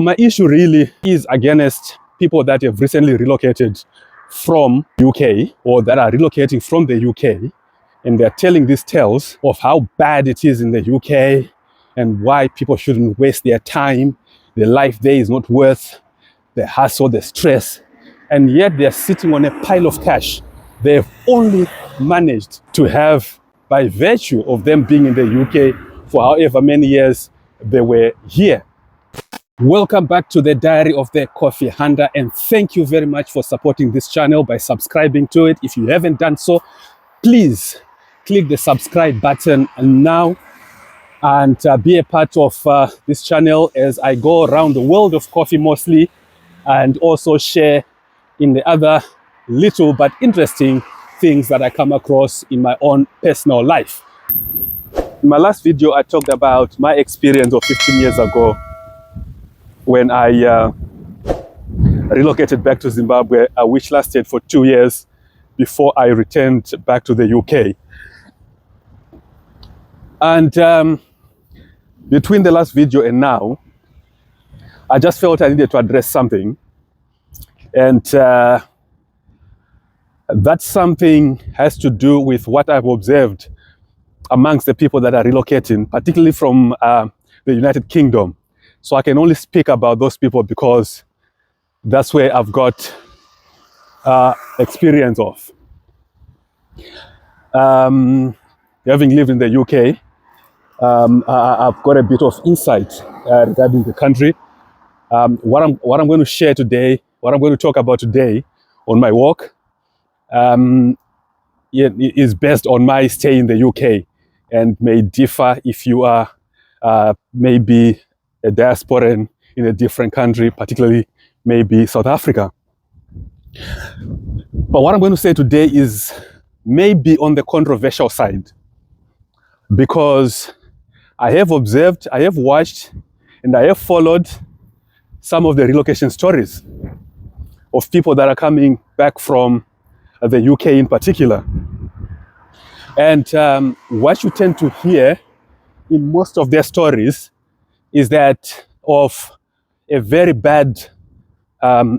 My issue really is against people that have recently relocated from UK or that are relocating from the UK, and they're telling these tales of how bad it is in the UK and why people shouldn't waste their time. Their life there is not worth the hassle, the stress, and yet they're sitting on a pile of cash they've only managed to have by virtue of them being in the UK for however many years they were here. Welcome back to the Diary of the Coffee Hunter, and thank you very much for supporting this channel by subscribing to it. If you haven't done so, please click the subscribe button now and be a part of this channel as I go around the world of coffee mostly, and also share in the other little but interesting things that I come across in my own personal life. In my last video, I talked about my experience of 15 years ago when I relocated back to Zimbabwe, which lasted for 2 years before I returned back to the UK. And between the last video and now, I just felt I needed to address something. And that something has to do with what I've observed amongst the people that are relocating, particularly from the United Kingdom. So I can only speak about those people because that's where I've got experience of. Having lived in the UK, I've got a bit of insight regarding the country. What I'm going to share today, what I'm going to talk about today on my walk, is based on my stay in the UK and may differ if you are maybe a diasporan in a different country, particularly maybe South Africa. But what I'm going to say today is maybe on the controversial side, because I have observed, I have watched, and I have followed some of the relocation stories of people that are coming back from the UK in particular. And what you tend to hear in most of their stories is that of a very bad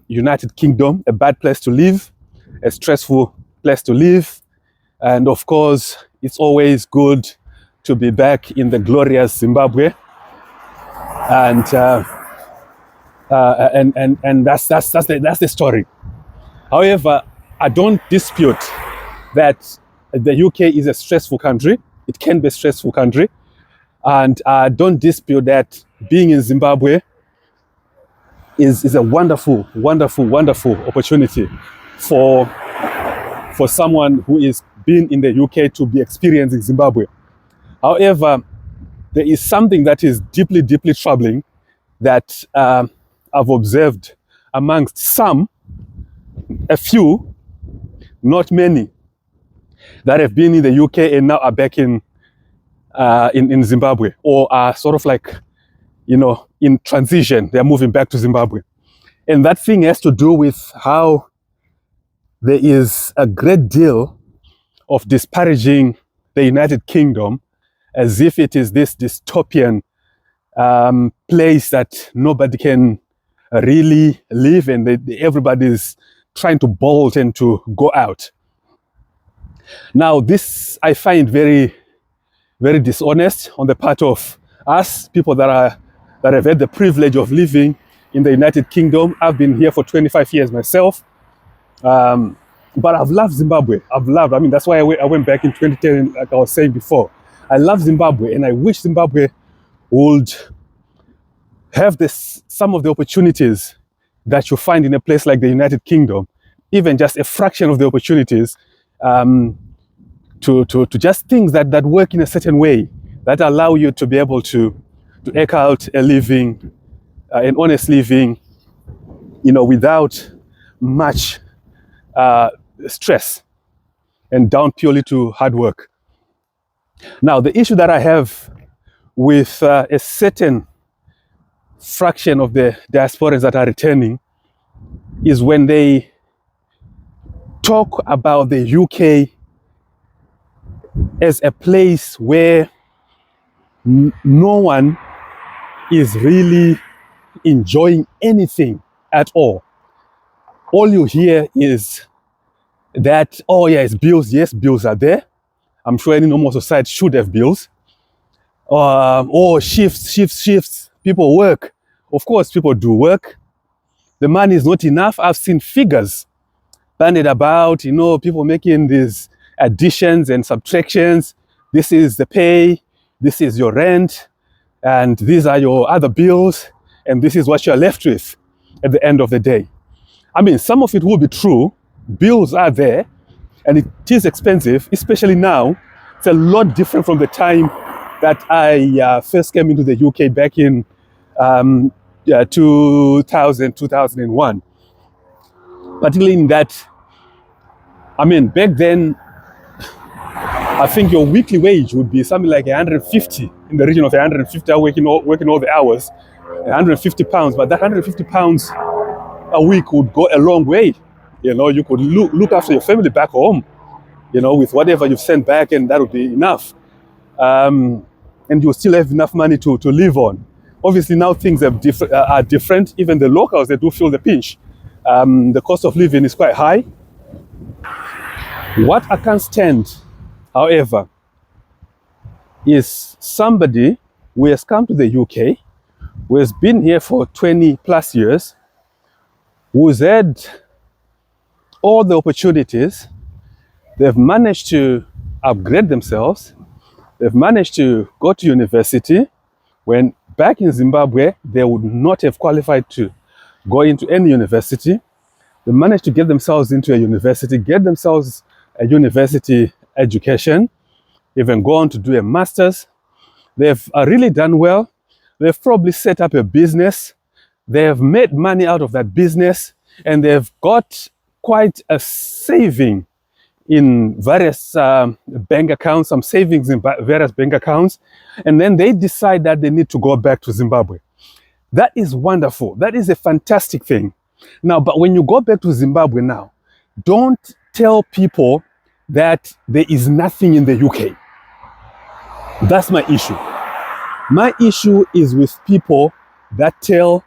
United Kingdom, a bad place to live, a stressful place to live. And of course, it's always good to be back in the glorious Zimbabwe. And that's the story. However, I don't dispute that the UK is a stressful country. It can be a stressful country. And I don't dispute that being in Zimbabwe is a wonderful, wonderful, wonderful opportunity for someone who is been in the UK to be experiencing Zimbabwe. However, there is something that is deeply, deeply troubling that I've observed amongst some, a few, not many, that have been in the UK and now are back in Zimbabwe, or are sort of like, you know, in transition. They're moving back to Zimbabwe. And that thing has to do with how there is a great deal of disparaging the United Kingdom as if it is this dystopian place that nobody can really live in. Everybody's trying to bolt and to go out. Now, this I find very, very dishonest on the part of us, people that have had the privilege of living in the United Kingdom. I've been here for 25 years myself. But I've loved Zimbabwe. I mean, that's why I went back in 2010, like I was saying before. I love Zimbabwe, and I wish Zimbabwe would have some of the opportunities that you find in a place like the United Kingdom, even just a fraction of the opportunities, to just things that work in a certain way, that allow you to be able to eke out a living, an honest living, you know, without much stress and down purely to hard work. Now, the issue that I have with a certain fraction of the diasporans that are returning is when they talk about the UK as a place where no one is really enjoying anything at all. All you hear is that, oh yeah, it's bills. Yes, bills are there. I'm sure any normal society should have bills. Shifts. People work. Of course, people do work. The money is not enough. I've seen figures bandied about, people making these additions and subtractions. This is the pay, this is your rent, and these are your other bills, and this is what you're left with at the end of the day. I mean, some of it will be true. Bills are there, and it is expensive, especially now. It's a lot different from the time that I first came into the UK back in 2000, 2001. Particularly in that, I mean, back then, I think your weekly wage would be something like 150, in the region of 150, working all the hours, 150 pounds. But that 150 pounds a week would go a long way. You could look after your family back home, with whatever you've sent back, and that would be enough. And you still have enough money to live on. Obviously, now things are different. Even the locals, they do feel the pinch. The cost of living is quite high. What I can't stand, however, is somebody who has come to the UK, who has been here for 20 plus years, who's had all the opportunities. They've managed to upgrade themselves. They've managed to go to university, when back in Zimbabwe, they would not have qualified to go into any university. They managed to get themselves into a university, get themselves a university education, even go on to do a master's. They've really done well. They've probably set up a business. They have made money out of that business, and they've got quite a saving in various bank accounts, some savings in various bank accounts, and then they decide that they need to go back to Zimbabwe. That is wonderful. That is a fantastic thing. Now, but when you go back to Zimbabwe now, don't tell people that there is nothing in the UK. That's my issue. My issue is with people that tell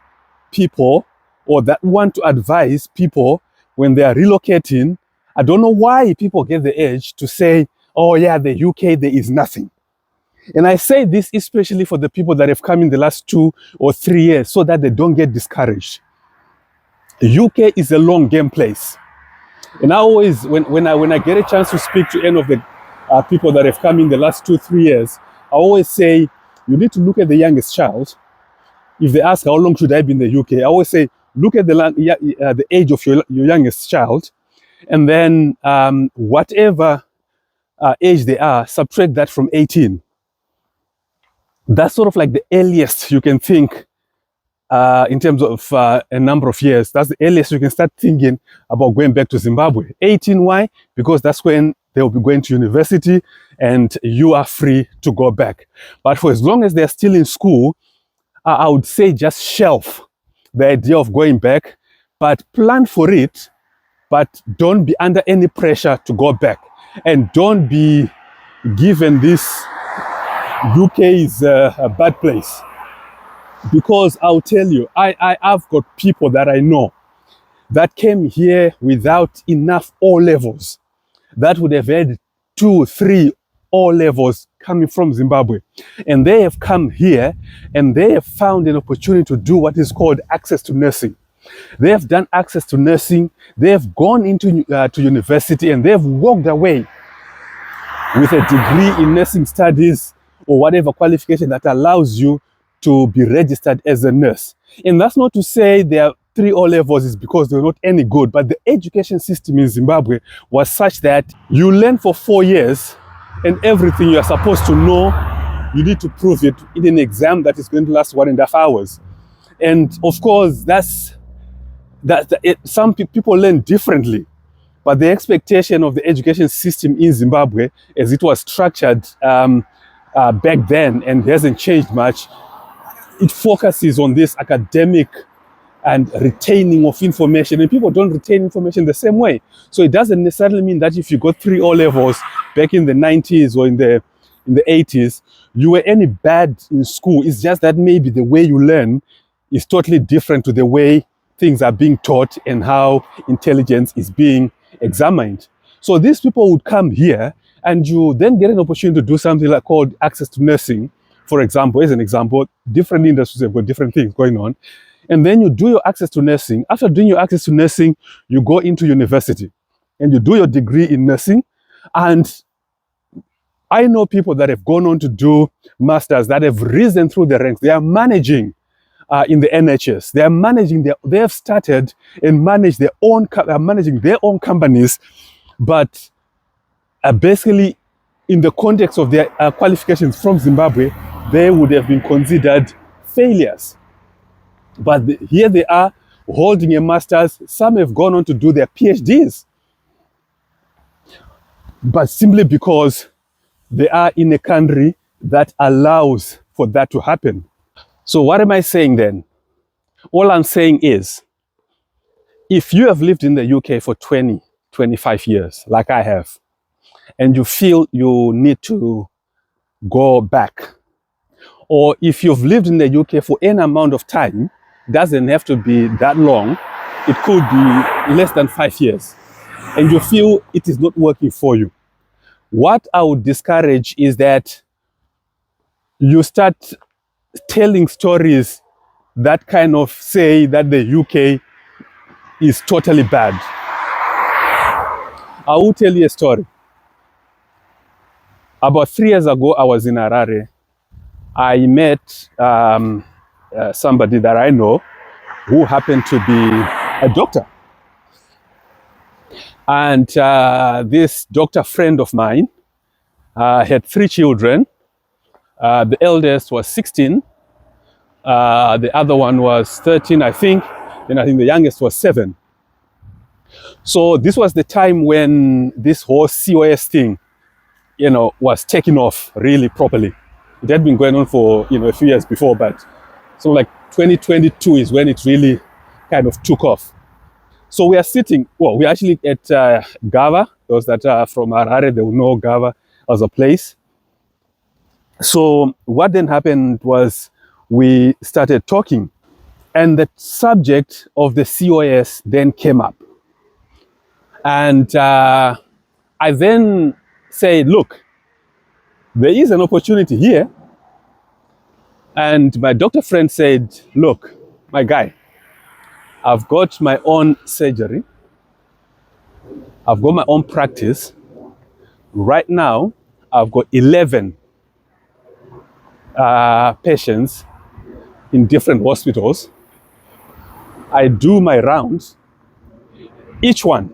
people, or that want to advise people when they are relocating. I don't know why people get the urge to say, oh yeah, the UK, there is nothing. And I say this especially for the people that have come in the last 2 or 3 years, so that they don't get discouraged. The UK is a long game place. And I always, when I get a chance to speak to any of the people that have come in the last 2 or 3 years, I always say, you need to look at the youngest child. If they ask how long should I be in the UK, I always say, look at the age of your youngest child, and then whatever age they are, subtract that from 18. That's sort of like the earliest you can think in terms of a number of years. That's the earliest you can start thinking about going back to Zimbabwe. 18, why? Because that's when they'll be going to university and you are free to go back. But for as long as they're still in school, I would say just shelf the idea of going back, but plan for it, but don't be under any pressure to go back. And don't be given this UK is a bad place. Because I'll tell you, I've got people that I know that came here without enough O levels, that would have had 2, 3 O levels coming from Zimbabwe. And they have come here and they have found an opportunity to do what is called access to nursing. They have done access to nursing, they have gone into to university, and they have walked away with a degree in nursing studies or whatever qualification that allows you to be registered as a nurse. And that's not to say there are 3 O levels is because they're not any good, but the education system in Zimbabwe was such that you learn for 4 years, and everything you are supposed to know, you need to prove it in an exam that is going to last 1.5 hours. And of course, some people learn differently, but the expectation of the education system in Zimbabwe, as it was structured back then and hasn't changed much, it focuses on this academic and retaining of information, and people don't retain information the same way. So it doesn't necessarily mean that if you got 3 O levels back in the 90s or in the 80s, you were any bad in school. It's just that maybe the way you learn is totally different to the way things are being taught and how intelligence is being examined. So these people would come here, and you then get an opportunity to do something like called access to nursing, for example. As an example, different industries have got different things going on. And then you do your access to nursing. After doing your access to nursing, you go into university and you do your degree in nursing. And I know people that have gone on to do masters that have risen through the ranks. They are managing in the NHS. They are managing they have started and managed managing their own companies, but basically in the context of their qualifications from Zimbabwe, they would have been considered failures. But here they are holding a master's. Some have gone on to do their PhDs, but simply because they are in a country that allows for that to happen. So what am I saying then? All I'm saying is, if you have lived in the UK for 20, 25 years, like I have, and you feel you need to go back, or if you've lived in the UK for any amount of time, doesn't have to be that long, it could be less than 5 years, and you feel it is not working for you, what I would discourage is that you start telling stories that kind of say that the UK is totally bad. I will tell you a story. About 3 years ago, I was in Harare. I met somebody that I know who happened to be a doctor. And this doctor friend of mine had 3 children. The eldest was 16. The other one was 13, I think. And I think the youngest was 7. So this was the time when this whole COS thing, was taking off really properly. It had been going on for, a few years before, but so like 2022 is when it really kind of took off. So we are sitting, we're actually at Gava. Those that are from Harare, they will know Gava as a place. So what then happened was we started talking, and the subject of the COS then came up. And I then said, look, there is an opportunity here. And my doctor friend said, look, my guy, I've got my own surgery. I've got my own practice. Right now, I've got 11 patients in different hospitals. I do my rounds. Each one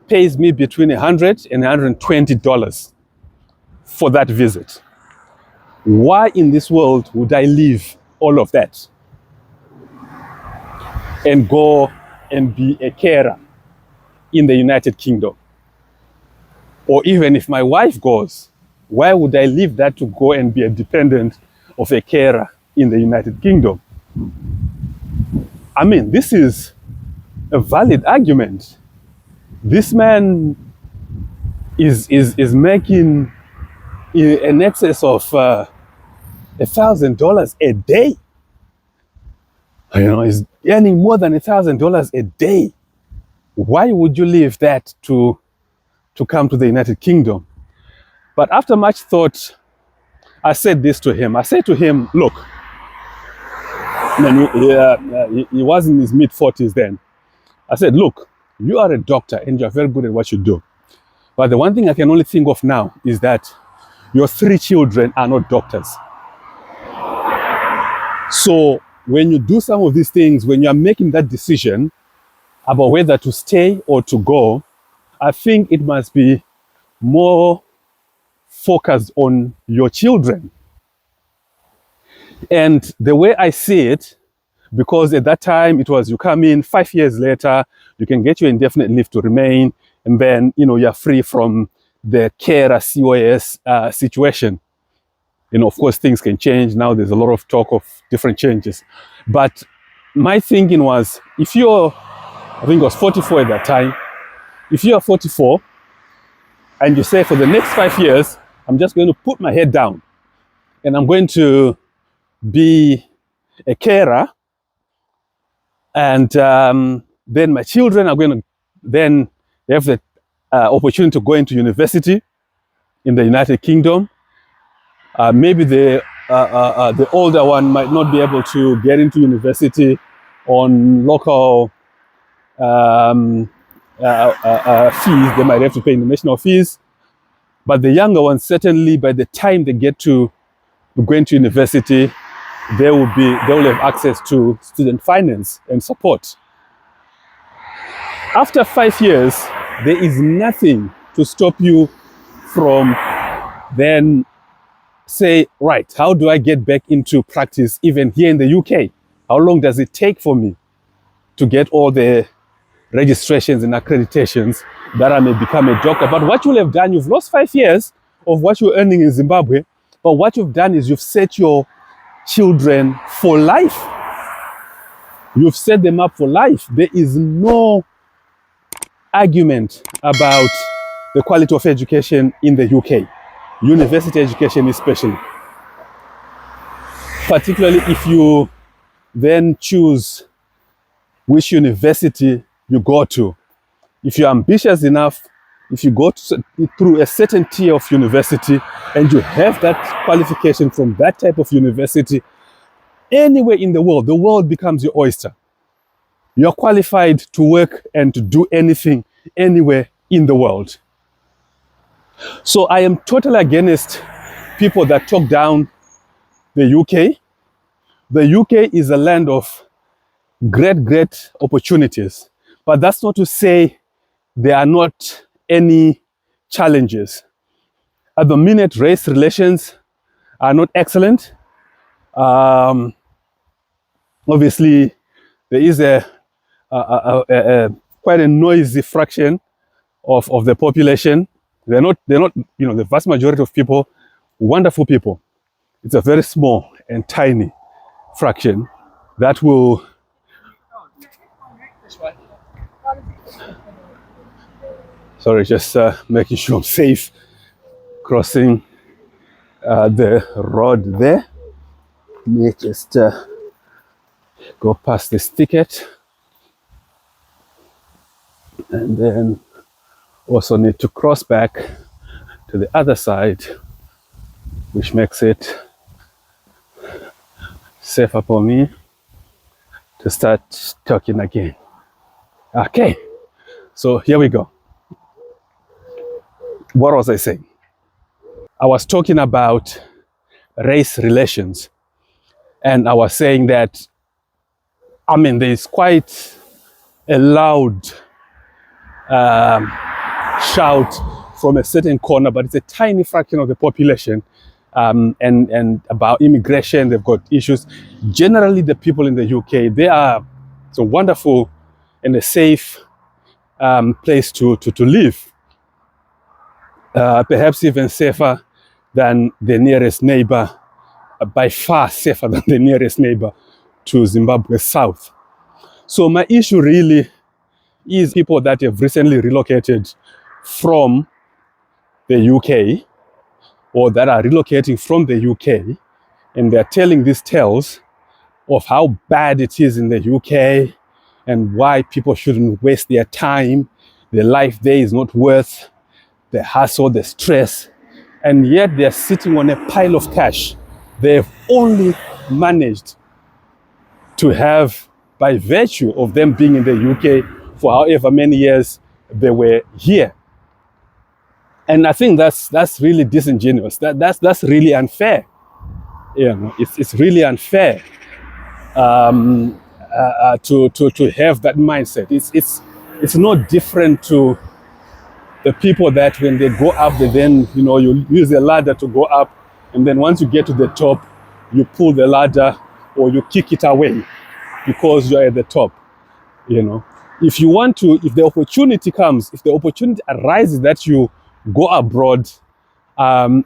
pays me between $100 and $120 for that visit. Why in this world would I leave all of that and go and be a carer in the United Kingdom? Or even if my wife goes, why would I leave that to go and be a dependent of a carer in the United Kingdom? I mean, this is a valid argument. This man is making in excess of $1,000 a day. He's earning more than $1,000 a day. Why would you leave that to come to the United Kingdom? But after much thought, I said this to him. I said to him, look, he was in his mid-40s then. I said, look, you are a doctor and you're very good at what you do. But the one thing I can only think of now is that your 3 children are not doctors. So when you do some of these things, when you're making that decision about whether to stay or to go, I think it must be more focused on your children. And the way I see it, because at that time it was you come in, 5 years later, you can get your indefinite leave to remain, and then, you're free from the carer COS situation. Of course, things can change. Now there's a lot of talk of different changes. But my thinking was, if you're, I think I was 44 at that time, if you're 44 and you say for the next 5 years, I'm just going to put my head down and I'm going to be a carer And then my children are going to then have the opportunity to go into university in the United Kingdom. Maybe the older one might not be able to get into university on local fees. They might have to pay international fees. But the younger ones, certainly by the time they get to go into university, they will have access to student finance and support. After 5 years, there is nothing to stop you from then say, right, how do I get back into practice even here in the UK? How long does it take for me to get all the registrations and accreditations that I may become a doctor? But what you'll have done, you've lost 5 years of what you're earning in Zimbabwe, but what you've done is you've set your children for life. You've set them up for life. There is no argument about the quality of education in the UK, university education especially. Particularly if you then choose which university you go to. If you're ambitious enough, if you go through a certain tier of university and you have that qualification from that type of university, anywhere in the world becomes your oyster. You're qualified to work and to do anything, anywhere in the world. So I am totally against people that talk down the UK. The UK is a land of great opportunities, but that's not to say there are not any challenges. At the minute, race relations are not excellent. Obviously, there is quite a noisy fraction of the population. They're not, the vast majority of people, wonderful people. It's a very small and tiny fraction that will just making sure I'm safe crossing the road there. Let me just go past this thicket, and then also need to cross back to the other side, which makes it safer for me to start talking again. Okay, so here we go. What was I saying? I was talking about race relations, and I was saying that, there's quite a loud shout from a certain corner, but it's a tiny fraction of the population, and about immigration. They've got issues. Generally, the people in the UK, it's a wonderful and a safe place to live. Perhaps even safer than the nearest neighbor, by far safer than the nearest neighbor to Zimbabwe south. So my issue really is people that have recently relocated from the UK, or that are relocating from the UK, and they're telling these tales of how bad it is in the UK and why people shouldn't waste their time. Their life there is not worth the hassle, the stress, and yet they're sitting on a pile of cash they've only managed to have by virtue of them being in the UK for however many years they were here. And I think that's really disingenuous. That's really unfair. It's really unfair to have that mindset. It's not different to the people that when they go up, they then, you use a ladder to go up, and then once you get to the top, you pull the ladder or you kick it away because you're at the top. If the opportunity comes, if the opportunity arises that you go abroad,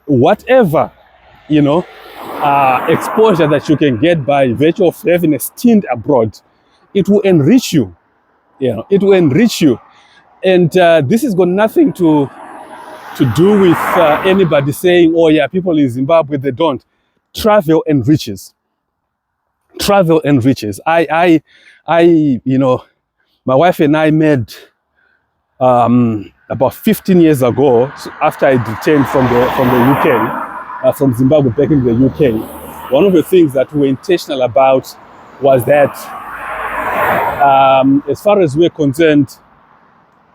whatever, exposure that you can get by virtue of having a stint abroad, it will enrich you. It will enrich you. And this has got nothing to do with anybody saying, oh yeah, people in Zimbabwe, they don't. Travel enriches. Travel enriches. You know, my wife and I made about 15 years ago, after I returned from the UK, from Zimbabwe back in the UK. One of the things that we were intentional about was that, as far as we're concerned,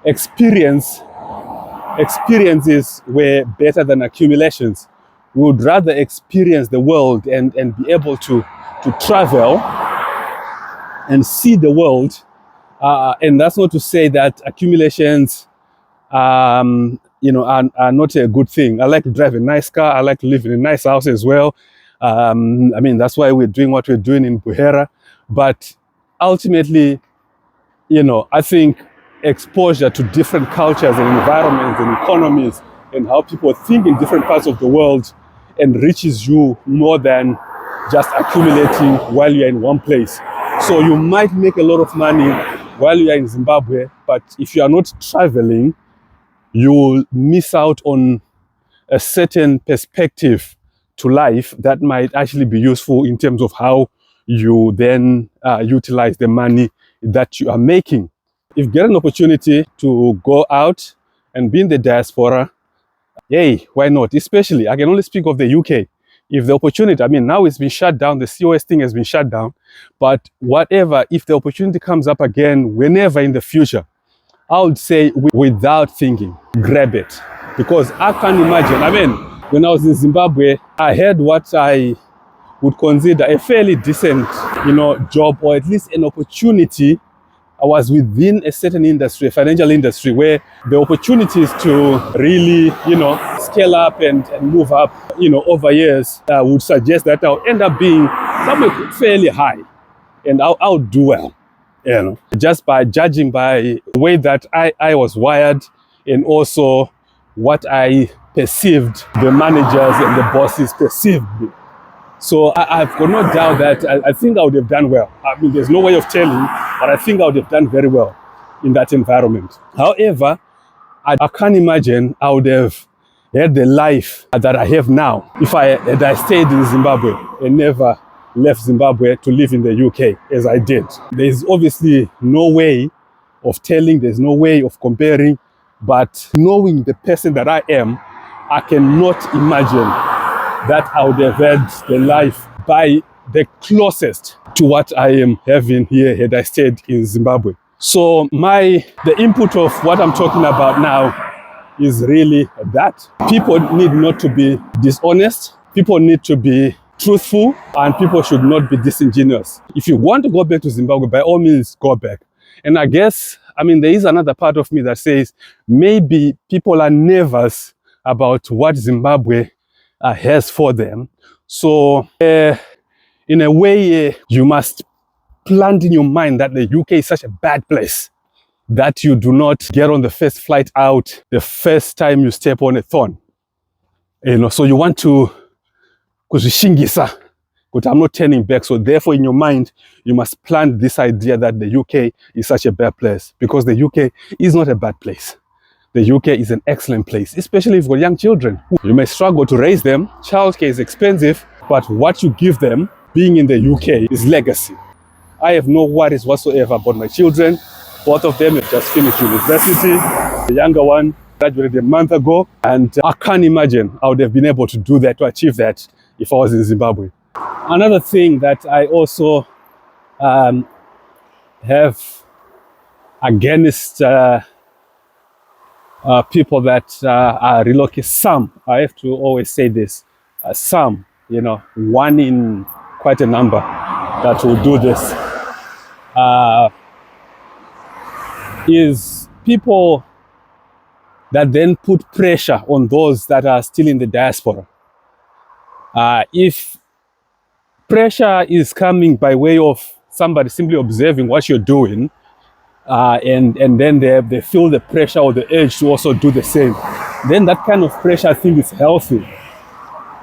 experiences were better than accumulations. We would rather experience the world and be able to travel and see the world. And that's not to say that accumulations, you know, are not a good thing. I like to drive a nice car. I like to live in a nice house as well. I mean, that's why we're doing what we're doing in Buhera. But ultimately, you know, I think exposure to different cultures and environments and economies and how people think in different parts of the world enriches you more than just accumulating while you're in one place. So you might make a lot of money while you're in Zimbabwe, but if you are not traveling, you will miss out on a certain perspective to life that might actually be useful in terms of how you then utilize the money that you are making. If you get an opportunity to go out and be in the diaspora, hey, why not? Especially, I can only speak of the UK. If the opportunity, I mean, now it's been shut down, the COS thing has been shut down, but whatever, if the opportunity comes up again, whenever in the future, I would say without thinking, grab it. Because I can't imagine, I mean, when I was in Zimbabwe, I had what I would consider a fairly decent, you know, job, or at least an opportunity. I was within a certain industry, a financial industry, where the opportunities to really, you know, scale up and move up, you know, over years would suggest that I'll end up being somewhere fairly high, and I'll do well, you know, just by judging by the way that I was wired, and also what I perceived the managers and the bosses perceived me. So I've got no doubt that I think I would have done well. I mean, there's no way of telling, but I think I would have done very well in that environment. However, I can't imagine I would have had the life that I have now if I stayed in Zimbabwe and never left Zimbabwe to live in the UK as I did. There's obviously no way of telling, there's no way of comparing, but knowing the person that I am, I cannot imagine that I would have had the life by the closest to what I am having here had I stayed in Zimbabwe. So the input of what I'm talking about now is really that people need not to be dishonest, people need to be truthful, and people should not be disingenuous. If you want to go back to Zimbabwe, by all means, go back. And I guess, I mean, there is another part of me that says maybe people are nervous about what Zimbabwe has for them. So in a way, you must plant in your mind that the UK is such a bad place that you do not get on the first flight out the first time you step on a thorn. You know, so you want to kuzvishingisa, but I'm not turning back. So therefore, in your mind, you must plant this idea that the UK is such a bad place, because the UK is not a bad place. The UK is an excellent place, especially if you've got young children. You may struggle to raise them. Childcare is expensive, but what you give them being in the UK is legacy. I have no worries whatsoever about my children. Both of them have just finished university. The younger one graduated a month ago, and I can't imagine I would have been able to do that, to achieve that, if I was in Zimbabwe. Another thing that I also have against people that are relocated, some, I have to always say this, some, you know, one in quite a number that will do this, is people that then put pressure on those that are still in the diaspora. If pressure is coming by way of somebody simply observing what you're doing, and then they feel the pressure or the urge to also do the same, then that kind of pressure, I think, is healthy.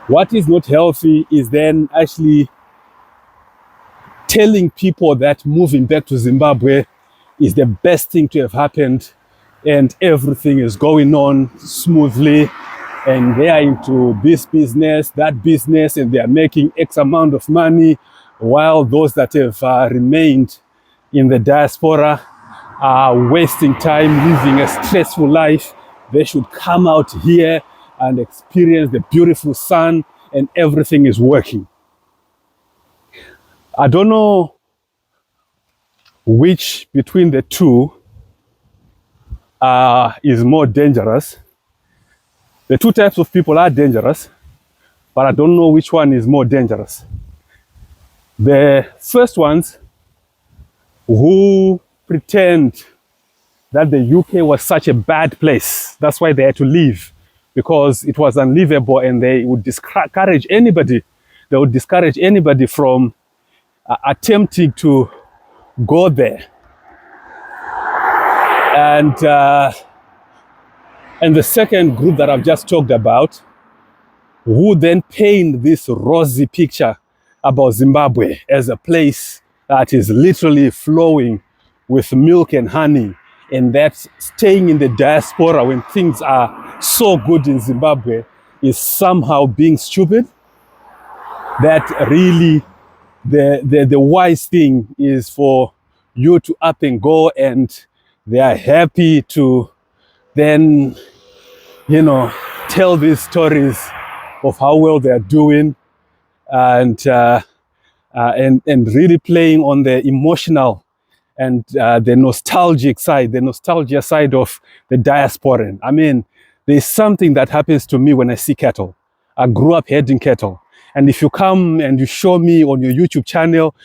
What is not healthy is then actually telling people that moving back to Zimbabwe is the best thing to have happened, and everything is going on smoothly, and they are into this business, that business, and they are making X amount of money, while those that have remained in the diaspora are wasting time living a stressful life. They should come out here and experience the beautiful sun and everything is working. I don't know which between the two is more dangerous. The two types of people are dangerous, but I don't know which one is more dangerous. The first ones who pretend that the UK was such a bad place, that's why they had to leave, because it was unlivable, and they would discourage anybody. They would discourage anybody from attempting to go there. And the second group that I've just talked about, who then paint this rosy picture about Zimbabwe as a place that is literally flowing with milk and honey, and that staying in the diaspora when things are so good in Zimbabwe is somehow being stupid. That really the wise thing is for you to up and go, and they are happy to then, tell these stories of how well they are doing, and really playing on the emotional and the nostalgia side of the diasporan. I mean, there's something that happens to me when I see cattle. I grew up herding cattle. And if you come and you show me on your YouTube channel,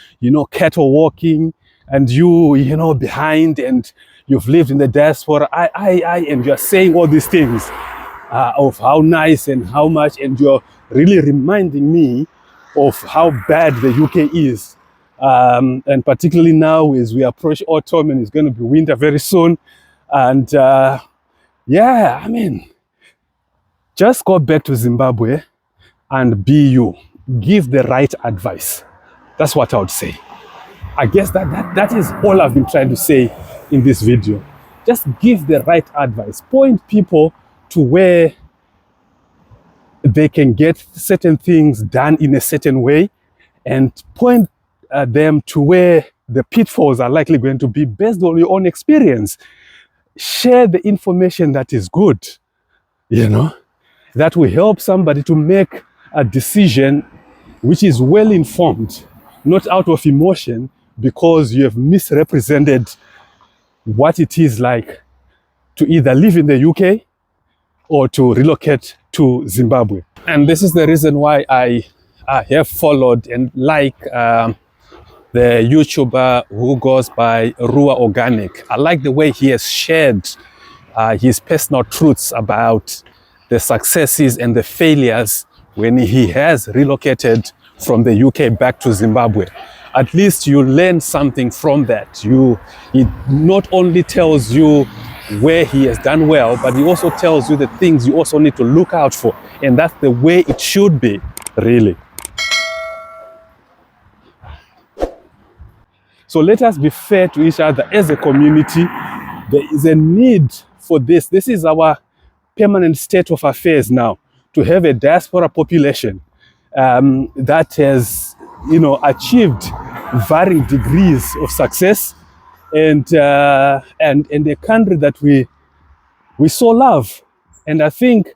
cattle walking, and you behind, and you've lived in the diaspora, and you're saying all these things of how nice and how much, and you're really reminding me of how bad the UK is. And particularly now as we approach autumn and it's going to be winter very soon. And just go back to Zimbabwe and be you. Give the right advice. That's what I would say. I guess that is all I've been trying to say in this video. Just give the right advice. Point people to where they can get certain things done in a certain way, and point them to where the pitfalls are likely going to be based on your own experience. Share the information that is good, that will help somebody to make a decision which is well informed, not out of emotion, because you have misrepresented what it is like to either live in the UK or to relocate to Zimbabwe. And this is the reason why I have followed and like the YouTuber who goes by Rua Organic. I like the way he has shared his personal truths about the successes and the failures when he has relocated from the UK back to Zimbabwe. At least you learn something from that. He not only tells you where he has done well, but he also tells you the things you also need to look out for. And that's the way it should be, really. So let us be fair to each other as a community. There is a need for this. This is our permanent state of affairs now, to have a diaspora population that has, achieved varying degrees of success, and a country that we so love. And I think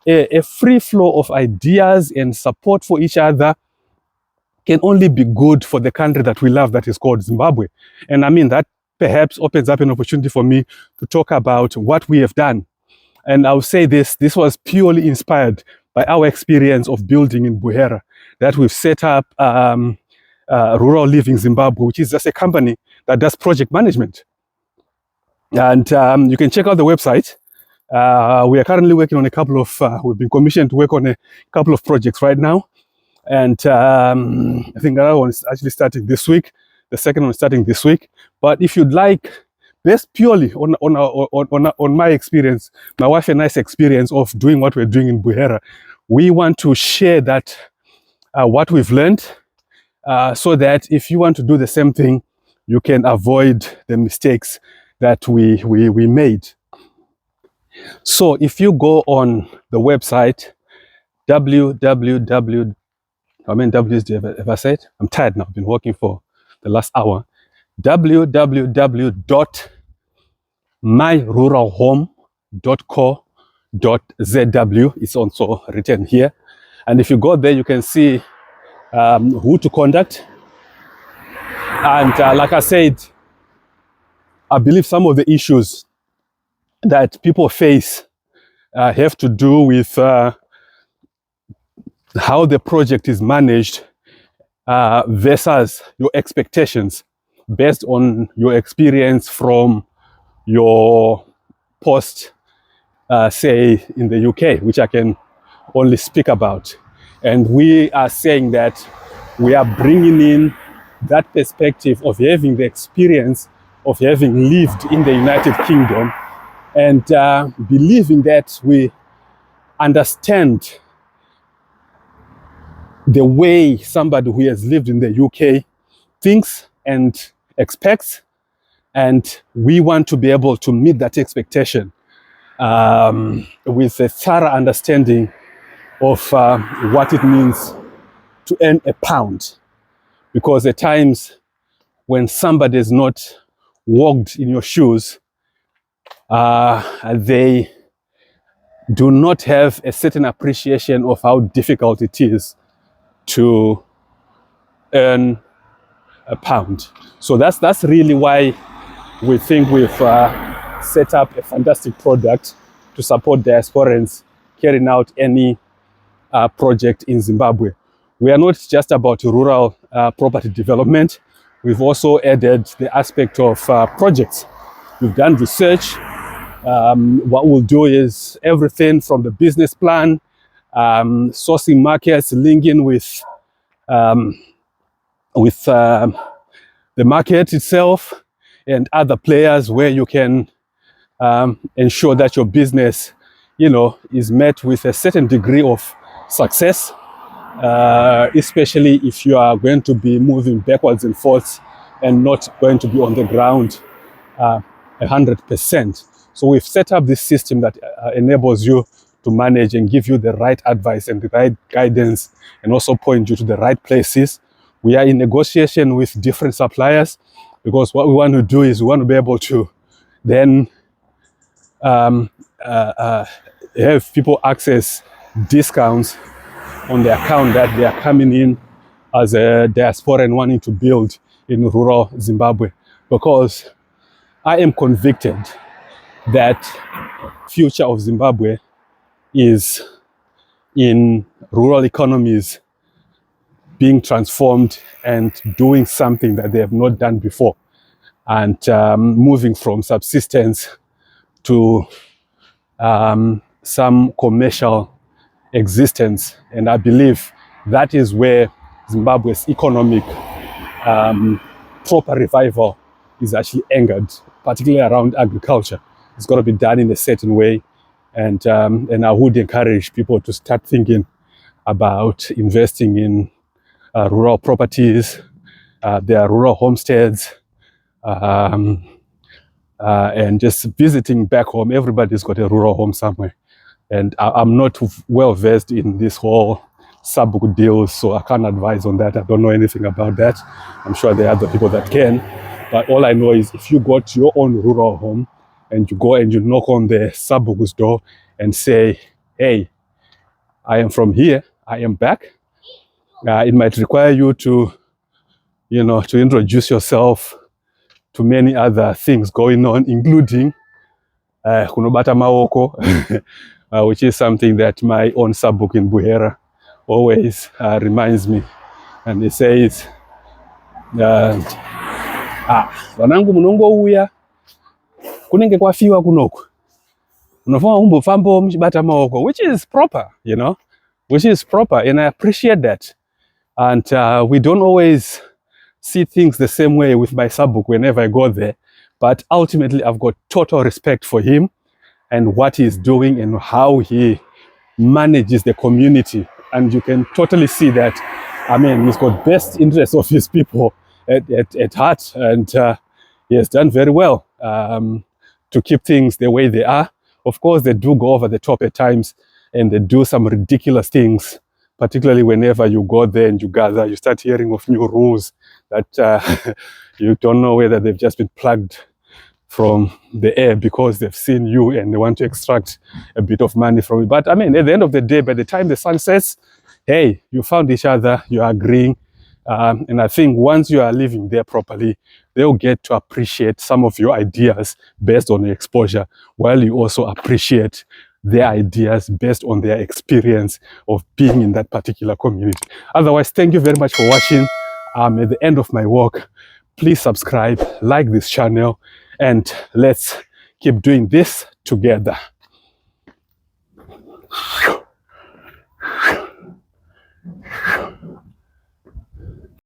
a free flow of ideas and support for each other can only be good for the country that we love, that is called Zimbabwe. And that perhaps opens up an opportunity for me to talk about what we have done. And I'll say this was purely inspired by our experience of building in Buhera, that we've set up Rural Living Zimbabwe, which is just a company that does project management. And you can check out the website. We are currently working on a couple of, we've been commissioned to work on a couple of projects right now. And I think another one is actually starting this week. The second one is starting this week. But if you'd like, based purely on my experience, my wife and I's experience of doing what we're doing in Buhera, we want to share that, what we've learned, so that if you want to do the same thing, you can avoid the mistakes that we made. So if you go on the website, How many W's do you ever said? I'm tired now. I've been working for the last hour. www.myruralhome.co.zw is also written here. And if you go there, you can see who to contact. And like I said, I believe some of the issues that people face have to do with how the project is managed versus your expectations based on your experience from your post, say, in the UK, which I can only speak about. And we are saying that we are bringing in that perspective of having the experience of having lived in the United Kingdom and believing that we understand the way somebody who has lived in the UK thinks and expects, and we want to be able to meet that expectation with a thorough understanding of what it means to earn a pound. Because at times when somebody has not walked in your shoes, they do not have a certain appreciation of how difficult it is to earn a pound. So that's really why we think we've set up a fantastic product to support diasporans carrying out any project in Zimbabwe. We are not just about rural property development. We've also added the aspect of projects. We've done research. What we'll do is everything from the business plan, sourcing markets, linking with the market itself and other players, where you can ensure that your business, is met with a certain degree of success, especially if you are going to be moving backwards and forwards and not going to be on the ground 100%. So we've set up this system that enables you to manage and give you the right advice and the right guidance, and also point you to the right places. We are in negotiation with different suppliers, because what we want to do is we want to be able to then have people access discounts on the account that they are coming in as a diaspora and wanting to build in rural Zimbabwe. Because I am convicted that future of Zimbabwe is in rural economies being transformed and doing something that they have not done before, and moving from subsistence to some commercial existence. And I believe that is where Zimbabwe's economic proper revival is actually anchored, particularly around agriculture. It's got to be done in a certain way, and I would encourage people to start thinking about investing in rural properties. There are rural homesteads, and just visiting back home. Everybody's got a rural home somewhere. And I'm not well versed in this whole sub-book deals, so I can't advise on that. I don't know anything about that. I'm sure there are other people that can. But all I know is if you got your own rural home and you go and you knock on the sub-book's door and say, hey, I am from here, I am back. It might require you to, to introduce yourself to many other things going on, including kunobata maoko, which is something that my own sub-book in Buhera always reminds me. And it says, vanangu munongouya kunenge kwafiwa kunoku, unofana kumbofambawo muchibata maoko, which is proper, which is proper, and I appreciate that. And we don't always see things the same way with my sub-book whenever I go there, but ultimately I've got total respect for him and what he's doing and how he manages the community. And you can totally see that, he's got best interests of his people at heart, and he has done very well to keep things the way they are. Of course, they do go over the top at times, and they do some ridiculous things particularly whenever you go there and you gather, you start hearing of new rules that you don't know whether they've just been plugged from the air because they've seen you and they want to extract a bit of money from you. But I mean, at the end of the day, by the time the sun sets, hey, you found each other, you're agreeing. And I think once you are living there properly, they'll get to appreciate some of your ideas based on your exposure, while you also appreciate their ideas based on their experience of being in that particular community. Otherwise, thank you very much for watching. At the end of my walk, please subscribe, like this channel, and let's keep doing this together.